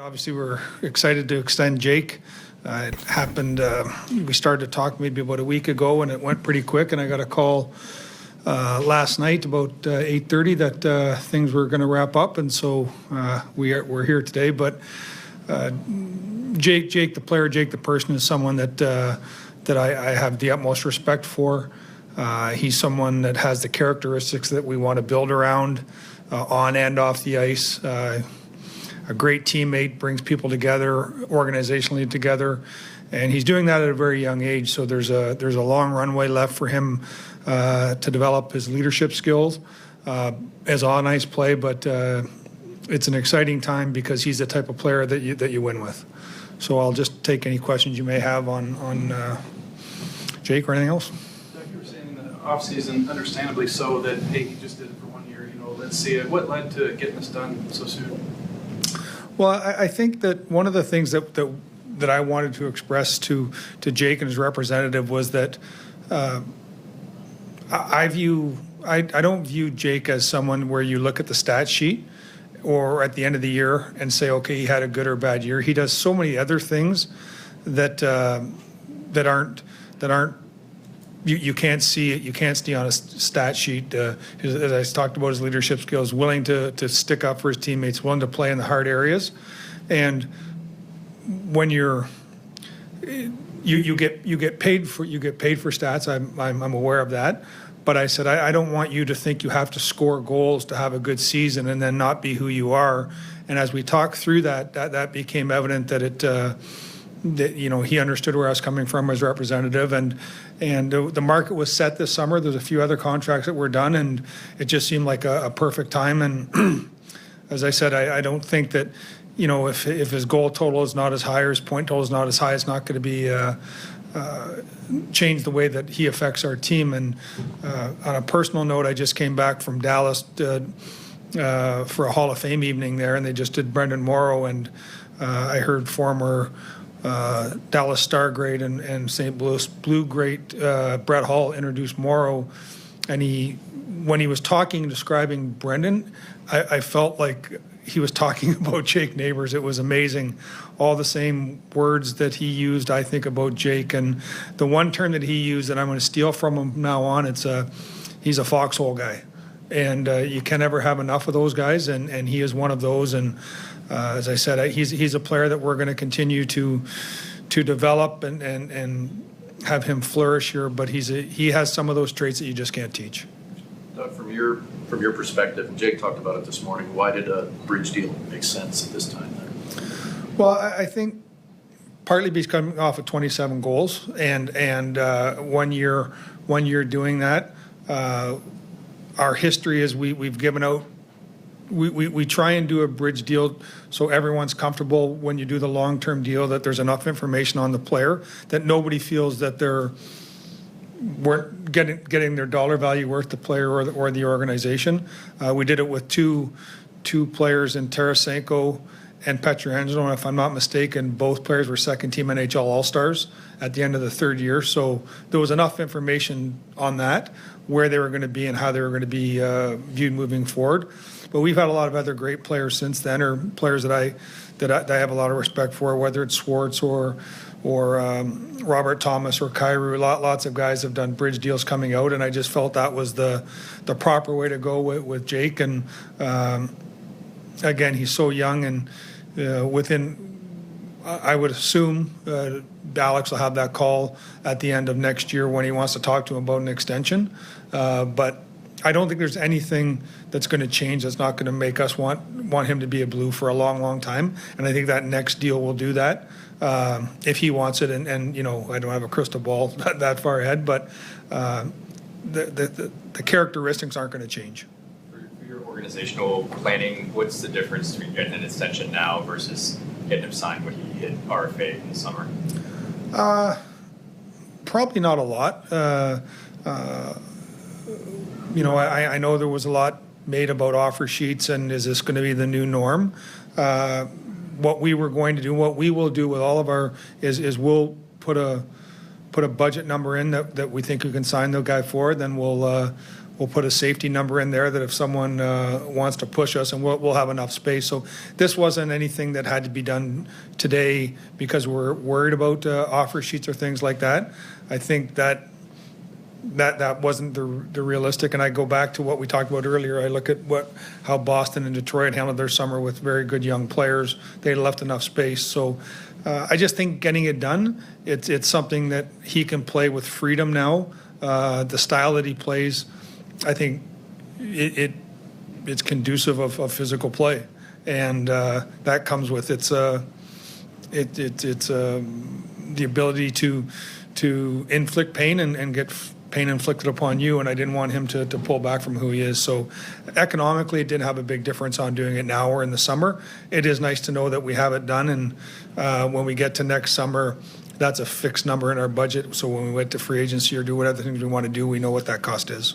Obviously, we're excited to extend Jake. It happened, we started to talk maybe about a week ago, and it went pretty quick, and I got a call last night about 8:30 that things were going to wrap up, and so we're here today. But Jake the player, Jake the person, is someone that I have the utmost respect for. He's someone that has the characteristics that we want to build around on and off the ice. A great teammate, brings people together, organizationally together, and he's doing that at a very young age. So there's a long runway left for him to develop his leadership skills as on-ice play. But it's an exciting time because he's the type of player that you win with. So I'll just take any questions you may have on Jake or anything else. Doug, you were saying in the off-season, understandably so, that hey, he just did it for 1 year. Let's see it. What led to getting this done so soon? Well, I think that one of the things that I wanted to express to Jake and his representative was that I don't view Jake as someone where you look at the stat sheet or at the end of the year and say, okay, he had a good or bad year. He does so many other things that aren't you can't see it. You can't see on a stat sheet. As I talked about, his leadership skills, willing to stick up for his teammates, willing to play in the hard areas, and when you get paid for stats. I'm aware of that, but I said I don't want you to think you have to score goals to have a good season and then not be who you are. And as we talked through that became evident that he understood where I was coming from as representative, and the market was set this summer. There's a few other contracts that were done, and it just seemed like a perfect time. And as I said, I don't think that, if his goal total is not as high or his point total is not as high, it's not going to be change the way that he affects our team. And on a personal note, I just came back from Dallas for a Hall of Fame evening there, and they just did Brendan Morrow, and I heard former Dallas Star great and St. Louis Blue great Brett Hull introduced Morrow, and when he was talking and describing Brendan, I felt like he was talking about Jake Neighbours. It was amazing, all the same words that he used, I think, about Jake. And the one term that he used that I'm going to steal from him from now on, he's a foxhole guy, and you can never have enough of those guys, and he is one of those. And as I said, he's a player that we're going to continue to develop and have him flourish here. But he has some of those traits that you just can't teach. Doug, from your perspective, and Jake talked about it this morning, why did a bridge deal make sense at this time then? Well, I think partly because coming off of 27 goals and 1 year doing that. Our history is we've given out. We try and do a bridge deal so everyone's comfortable when you do the long-term deal, that there's enough information on the player that nobody feels that they're weren't getting their dollar value worth, the player or the organization. We did it with two players in Tarasenko and Pietrangelo, and if I'm not mistaken, both players were second-team NHL All-Stars at the end of the third year. So there was enough information on that, where they were going to be and how they were going to be viewed moving forward. But we've had a lot of other great players since then, or players that I have a lot of respect for, whether it's Schwartz or Robert Thomas or Kyrou. Lots of guys have done bridge deals coming out, and I just felt that was the proper way to go with Jake. And again, he's so young, and I would assume Alex will have that call at the end of next year when he wants to talk to him about an extension. But I don't think there's anything that's going to change that's not going to make us want him to be a Blue for a long, long time. And I think that next deal will do that if he wants it. And I don't have a crystal ball that far ahead, but the characteristics aren't going to change. For your organizational planning, what's the difference between getting an extension now versus getting him signed when he hit RFA in the summer? Probably not a lot. I know there was a lot made about offer sheets and is this going to be the new norm? What we were going to do, what we will do with all of our is we'll put a budget number in that we think we can sign the guy for. Then we'll we'll put a safety number in there that if someone wants to push us, and we'll have enough space. So this wasn't anything that had to be done today because we're worried about offer sheets or things like that. I think that wasn't the realistic. And I go back to what we talked about earlier. I look at how Boston and Detroit handled their summer with very good young players. They left enough space. So I just think getting it done, it's something that he can play with freedom now. The style that he plays, I think it's conducive of physical play, and that comes with it's the ability to inflict pain and get pain inflicted upon you, and I didn't want him to pull back from who he is. So economically, it didn't have a big difference on doing it now or in the summer. It is nice to know that we have it done, and when we get to next summer, that's a fixed number in our budget. So when we went to free agency or do whatever things we want to do, we know what that cost is.